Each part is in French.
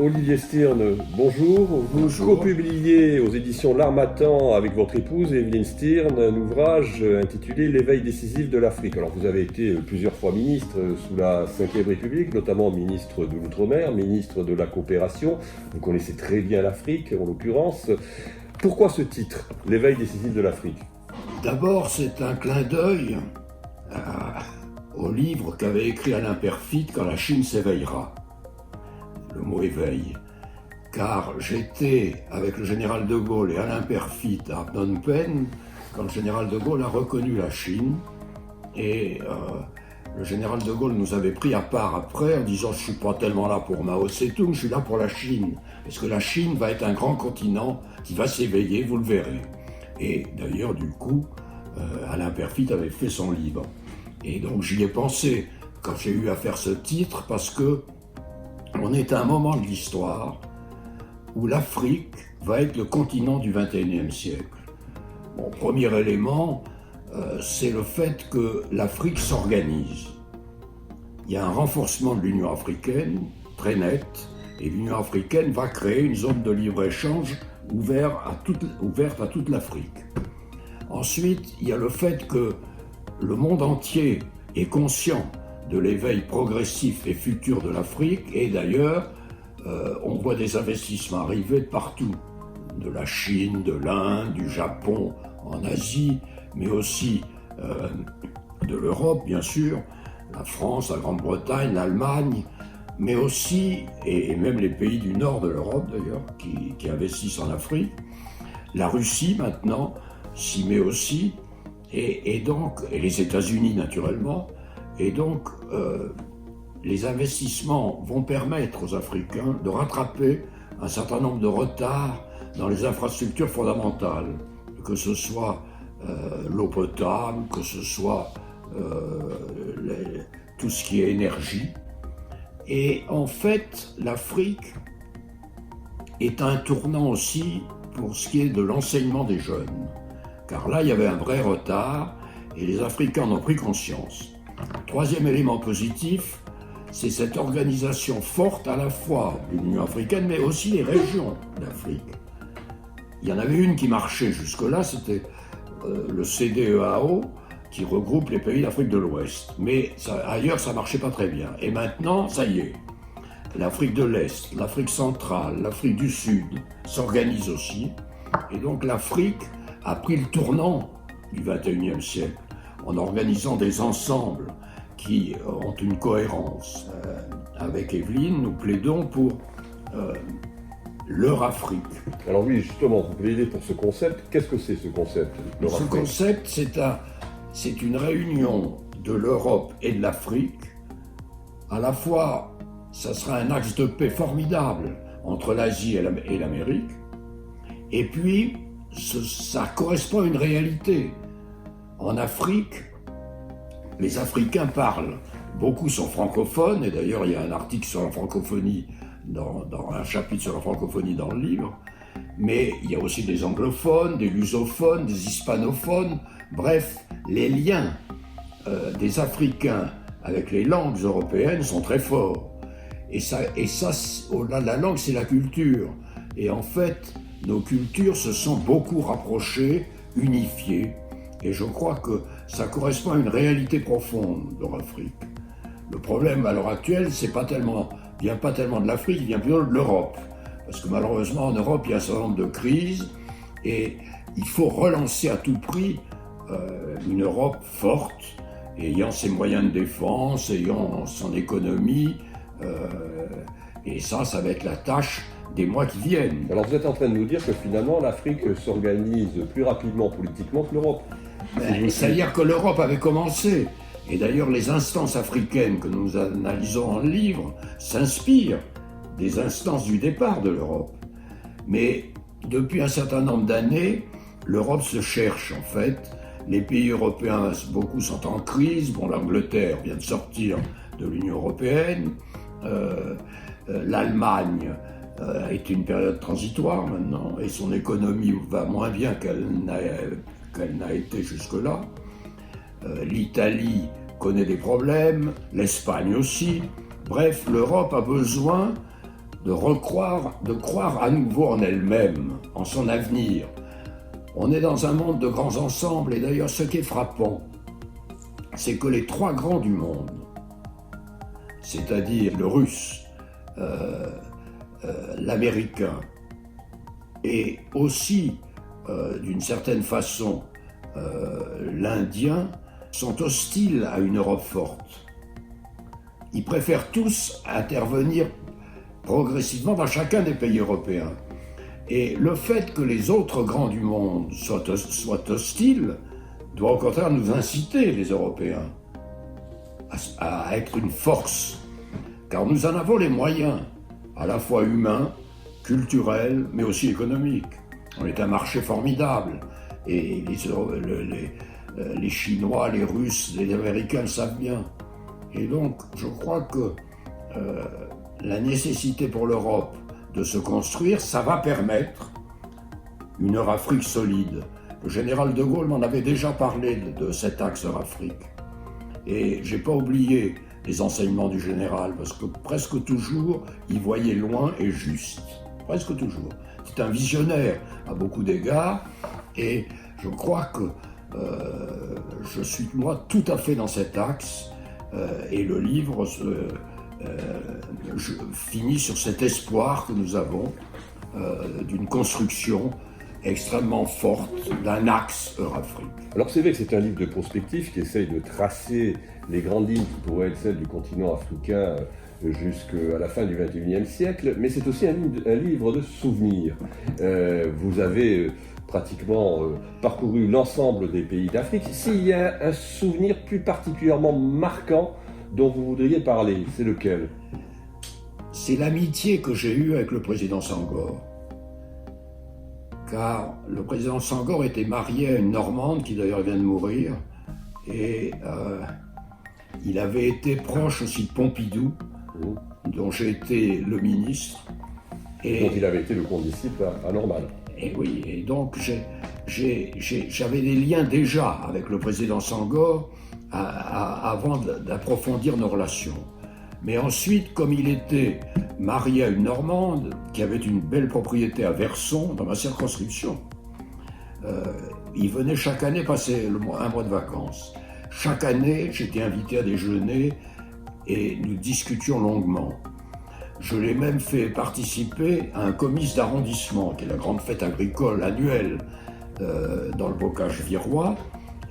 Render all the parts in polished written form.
Olivier Stirn, bonjour. Vous co-publiez aux éditions L'Harmattan avec votre épouse Evelyne Stirn un ouvrage intitulé L'éveil décisif de l'Afrique. Alors vous avez été plusieurs fois ministre sous la Ve République, notamment ministre de l'Outre-mer, ministre de la Coopération. Vous connaissez très bien l'Afrique en l'occurrence. Pourquoi ce titre, L'éveil décisif de l'Afrique ? D'abord, c'est un clin d'œil au livre qu'avait écrit Alain Peyrefitte Quand la Chine s'éveillera. Le mot éveil. Car j'étais avec le général de Gaulle et Alain Peyrefitte à Phnom Penh quand le général de Gaulle a reconnu la Chine. Et le général de Gaulle nous avait pris à part après en disant « Je ne suis pas tellement là pour Mao Tse-tung, je suis là pour la Chine. Parce que la Chine va être un grand continent qui va s'éveiller, vous le verrez. » Et d'ailleurs, du coup, Alain Peyrefitte avait fait son livre. Et donc j'y ai pensé quand j'ai eu à faire ce titre parce que on est à un moment de l'histoire où l'Afrique va être le continent du XXIe siècle. Mon premier élément, c'est le fait que l'Afrique s'organise. Il y a un renforcement de l'Union africaine très net, et l'Union africaine va créer une zone de libre-échange ouverte à toute l'Afrique. Ensuite, il y a le fait que le monde entier est conscient de l'éveil progressif et futur de l'Afrique, et d'ailleurs, on voit des investissements arriver de partout, de la Chine, de l'Inde, du Japon, en Asie, mais aussi de l'Europe, bien sûr, la France, la Grande-Bretagne, l'Allemagne, mais aussi, et même les pays du nord de l'Europe d'ailleurs, qui investissent en Afrique. La Russie maintenant s'y met aussi, et les États-Unis naturellement, et donc les investissements vont permettre aux Africains de rattraper un certain nombre de retards dans les infrastructures fondamentales, que ce soit l'eau potable, que ce soit tout ce qui est énergie. Et en fait, l'Afrique est un tournant aussi pour ce qui est de l'enseignement des jeunes. Car là, il y avait un vrai retard et les Africains en ont pris conscience. Troisième élément positif, c'est cette organisation forte à la fois de l'Union africaine, mais aussi des régions d'Afrique. Il y en avait une qui marchait jusque-là, c'était le CEDEAO, qui regroupe les pays d'Afrique de l'Ouest. Mais ailleurs, ça ne marchait pas très bien. Et maintenant, ça y est, l'Afrique de l'Est, l'Afrique centrale, l'Afrique du Sud s'organisent aussi. Et donc l'Afrique a pris le tournant du XXIe siècle en organisant des ensembles qui ont une cohérence. Avec Evelyne, nous plaidons pour leur Afrique. Alors oui, justement, vous plaidez pour ce concept. Qu'est-ce que c'est ce concept, leur Ce Afrique ? concept, c'est une réunion de l'Europe et de l'Afrique. À la fois, ça sera un axe de paix formidable entre l'Asie et l'Amérique. Et puis, ça correspond à une réalité. En Afrique, les Africains parlent. Beaucoup sont francophones, et d'ailleurs, il y a un article sur la francophonie, dans un chapitre sur la francophonie dans le livre. Mais il y a aussi des anglophones, des lusophones, des hispanophones. Bref, les liens des Africains avec les langues européennes sont très forts. Et ça, au-delà de la langue, c'est la culture. Et en fait, nos cultures se sont beaucoup rapprochées, unifiées. Et je crois que ça correspond à une réalité profonde de l'Afrique. Le problème à l'heure actuelle, vient pas tellement de l'Afrique, il vient plutôt de l'Europe. Parce que malheureusement, en Europe, il y a un certain nombre de crises. Et il faut relancer à tout prix une Europe forte, ayant ses moyens de défense, ayant son économie, et ça va être la tâche des mois qui viennent. Alors vous êtes en train de nous dire que finalement l'Afrique s'organise plus rapidement politiquement que l'Europe. C'est-à-dire que l'Europe avait commencé, et d'ailleurs les instances africaines que nous analysons dans le livre s'inspirent des instances du départ de l'Europe. Mais depuis un certain nombre d'années, l'Europe se cherche en fait. Les pays européens, beaucoup sont en crise. Bon, l'Angleterre vient de sortir de l'Union européenne. L'Allemagne est une période transitoire maintenant, et son économie va moins bien qu'elle n'a été jusque-là. L'Italie connaît des problèmes, l'Espagne aussi. Bref, l'Europe a besoin de croire à nouveau en elle-même, en son avenir. On est dans un monde de grands ensembles, et d'ailleurs ce qui est frappant, c'est que les trois grands du monde, c'est-à-dire le russe, l'américain et aussi, d'une certaine façon, l'indien, sont hostiles à une Europe forte. Ils préfèrent tous intervenir progressivement dans chacun des pays européens. Et le fait que les autres grands du monde soient hostiles doit au contraire nous inciter, les Européens, à être une force, car nous en avons les moyens, à la fois humains, culturels, mais aussi économiques. On est un marché formidable, et les Chinois, les Russes, les Américains le savent bien. Et donc, je crois que la nécessité pour l'Europe de se construire, ça va permettre une Eurafrique solide. Le général de Gaulle m'en avait déjà parlé de cet axe Eurafrique. Et j'ai pas oublié les enseignements du général, parce que presque toujours, il voyait loin et juste. Presque toujours. C'est un visionnaire à beaucoup d'égards, et je crois que je suis, moi, tout à fait dans cet axe, et le livre finit sur cet espoir que nous avons d'une construction extrêmement forte d'un axe Eurafrique. Alors c'est vrai que c'est un livre de prospective qui essaye de tracer les grandes lignes qui pourraient être celles du continent africain jusqu'à la fin du XXIe siècle, mais c'est aussi un livre de souvenirs. Vous avez pratiquement parcouru l'ensemble des pays d'Afrique. S'il y a un souvenir plus particulièrement marquant dont vous voudriez parler, c'est lequel? C'est l'amitié que j'ai eue avec le président Senghor. Car le président Senghor était marié à une Normande qui d'ailleurs vient de mourir, et il avait été proche aussi de Pompidou, dont j'ai été le ministre. Et dont il avait été le condisciple à Normal. Et oui, et donc j'avais des liens déjà avec le président Senghor avant d'approfondir nos relations. Mais ensuite, comme il était marié à une Normande qui avait une belle propriété à Verson, dans ma circonscription, il venait chaque année passer un mois de vacances. Chaque année, j'étais invité à déjeuner et nous discutions longuement. Je l'ai même fait participer à un comice d'arrondissement, qui est la grande fête agricole annuelle dans le bocage virois,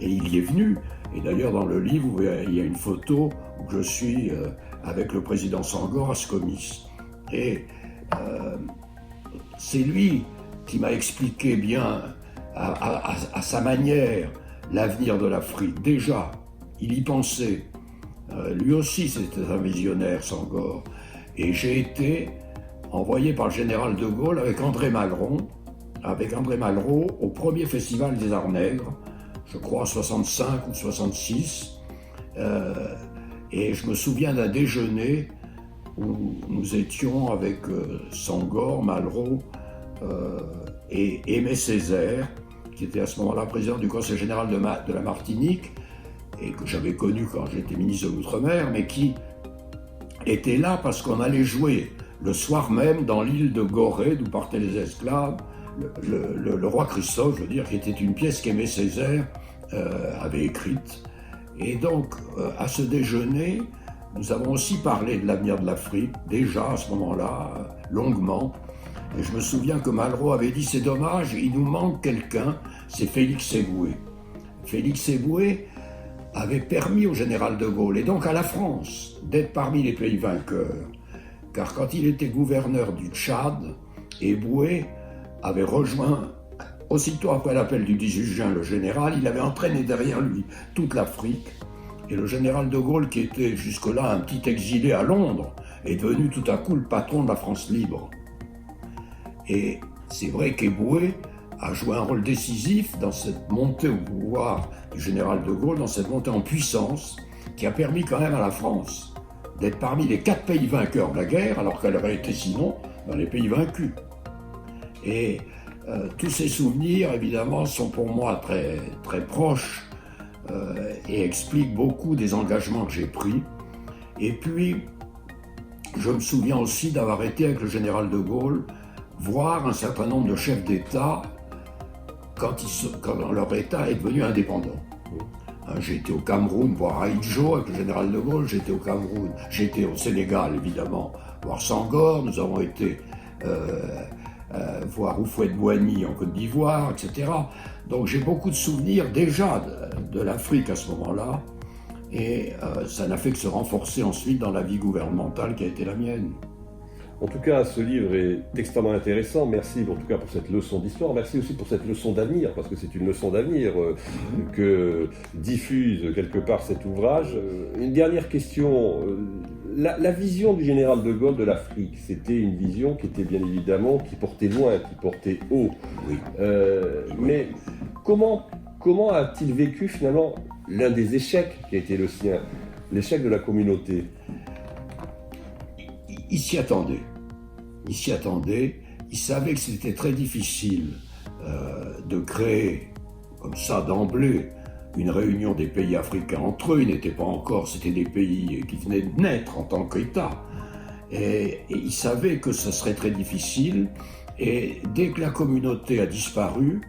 et il y est venu. Et d'ailleurs, dans le livre, il y a une photo où je suis avec le président Senghor à ce comice. Et c'est lui qui m'a expliqué bien, à sa manière, l'avenir de l'Afrique. Déjà, il y pensait. Lui aussi, c'était un visionnaire, Senghor. Et j'ai été envoyé par le général de Gaulle avec André Malraux au premier festival des Arts Nègres, je crois en 65 ou 66. Et je me souviens d'un déjeuner où nous étions avec Senghor, Malraux et Aimé Césaire, qui était à ce moment-là président du Conseil général de la Martinique, et que j'avais connu quand j'étais ministre de l'Outre-mer, mais qui était là parce qu'on allait jouer le soir même dans l'île de Gorée, d'où partaient les esclaves, le roi Christophe, je veux dire, qui était une pièce qu'Aimé Césaire avait écrite. Et donc, à ce déjeuner, nous avons aussi parlé de l'avenir de l'Afrique, déjà à ce moment-là, longuement. Et je me souviens que Malraux avait dit « c'est dommage, il nous manque quelqu'un, c'est Félix Éboué ». Félix Éboué avait permis au général de Gaulle, et donc à la France, d'être parmi les pays vainqueurs. Car quand il était gouverneur du Tchad, Éboué avait rejoint, aussitôt après l'appel du 18 juin, le général, il avait entraîné derrière lui toute l'Afrique. Et le général de Gaulle, qui était jusque-là un petit exilé à Londres, est devenu tout à coup le patron de la France libre. Et c'est vrai qu'Éboué a joué un rôle décisif dans cette montée au pouvoir du général de Gaulle, dans cette montée en puissance, qui a permis quand même à la France d'être parmi les 4 pays vainqueurs de la guerre, alors qu'elle aurait été sinon dans les pays vaincus. Et tous ces souvenirs, évidemment, sont pour moi très, très proches et expliquent beaucoup des engagements que j'ai pris. Et puis, je me souviens aussi d'avoir été avec le général de Gaulle voir un certain nombre de chefs d'État quand leur État est devenu indépendant. J'ai été au Cameroun voir Ahidjo avec le général de Gaulle, j'étais au Cameroun, j'étais au Sénégal évidemment, voir Senghor, nous avons été voir Houphouët-Boigny en Côte d'Ivoire, etc. Donc j'ai beaucoup de souvenirs déjà de l'Afrique à ce moment-là, et ça n'a fait que se renforcer ensuite dans la vie gouvernementale qui a été la mienne. En tout cas, ce livre est extrêmement intéressant. Merci en tout cas pour cette leçon d'histoire. Merci aussi pour cette leçon d'avenir, parce que c'est une leçon d'avenir que diffuse quelque part cet ouvrage. Une dernière question. La vision du général de Gaulle de l'Afrique, c'était une vision qui était bien évidemment, qui portait loin, qui portait haut. Oui. Mais comment a-t-il vécu finalement l'un des échecs qui a été le sien, l'échec de la communauté? Il s'y attendait. Il s'y attendait. Il savait que c'était très difficile de créer, comme ça d'emblée, une réunion des pays africains entre eux. Ils n'étaient pas encore, c'était des pays qui venaient de naître en tant qu'État. Et il savait que ce serait très difficile. Et dès que la communauté a disparu,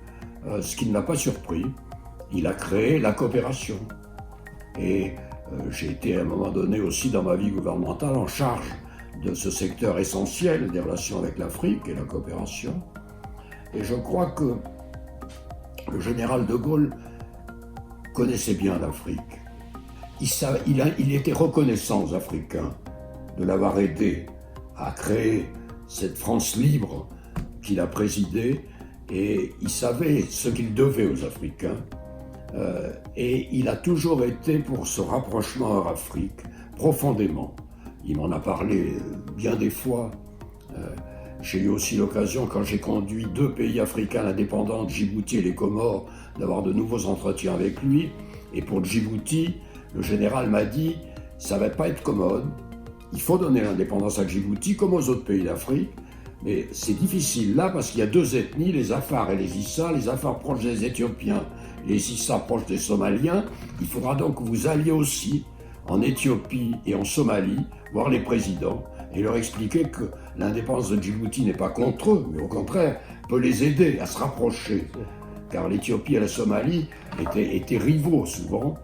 ce qui ne l'a pas surpris, il a créé la coopération. Et j'ai été à un moment donné aussi dans ma vie gouvernementale en charge de ce secteur essentiel des relations avec l'Afrique et la coopération. Et je crois que le général de Gaulle connaissait bien l'Afrique. Il était reconnaissant aux Africains de l'avoir aidé à créer cette France libre qu'il a présidée, et il savait ce qu'il devait aux Africains. Et il a toujours été pour ce rapprochement Europe-Afrique, profondément. Il m'en a parlé bien des fois. J'ai eu aussi l'occasion, quand j'ai conduit 2 pays africains indépendants, Djibouti et les Comores, d'avoir de nouveaux entretiens avec lui. Et pour Djibouti, le général m'a dit « ça ne va pas être commode, il faut donner l'indépendance à Djibouti comme aux autres pays d'Afrique, mais c'est difficile là parce qu'il y a 2 ethnies, les Afars et les Issa, les Afars proches des Éthiopiens, les Issa proches des Somaliens. Il faudra donc que vous alliez aussi en Éthiopie et en Somalie, voir les présidents et leur expliquer que l'indépendance de Djibouti n'est pas contre eux, mais au contraire, peut les aider à se rapprocher. Car l'Éthiopie et la Somalie étaient rivaux souvent.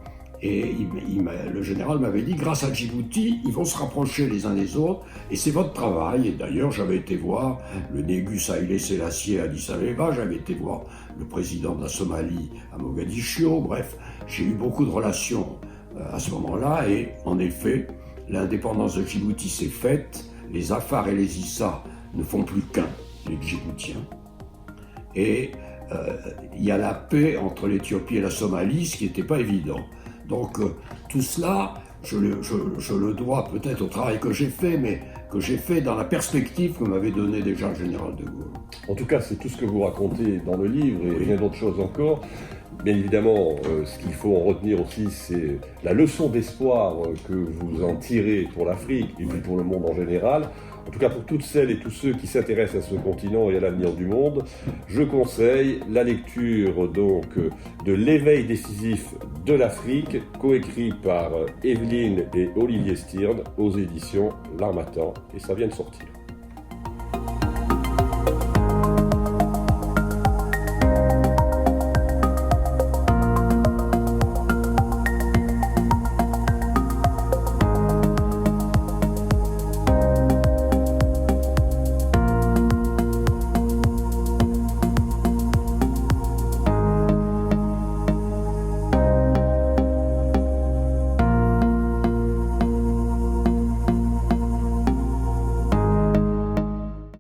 Et le général m'avait dit, grâce à Djibouti, ils vont se rapprocher les uns des autres, et c'est votre travail. Et d'ailleurs, j'avais été voir le Négus Haïlé Sélassié à Addis Abeba, j'avais été voir le président de la Somalie à Mogadiscio, bref, j'ai eu beaucoup de relations à ce moment-là, et en effet, l'indépendance de Djibouti s'est faite, les Afars et les Issa ne font plus qu'un, les Djiboutiens, et il y a la paix entre l'Éthiopie et la Somalie, ce qui n'était pas évident. Donc tout cela, je le dois peut-être au travail que j'ai fait, mais que j'ai fait dans la perspective que m'avait donnée déjà le général de Gaulle. En tout cas, c'est tout ce que vous racontez dans le livre, et bien d'autres choses encore. Bien évidemment, ce qu'il faut en retenir aussi, c'est la leçon d'espoir que vous en tirez pour l'Afrique et puis pour le monde en général. En tout cas, pour toutes celles et tous ceux qui s'intéressent à ce continent et à l'avenir du monde, je conseille la lecture donc de L'éveil décisif de l'Afrique, coécrit par Evelyne et Olivier Stirn aux éditions L'Harmattan, et ça vient de sortir.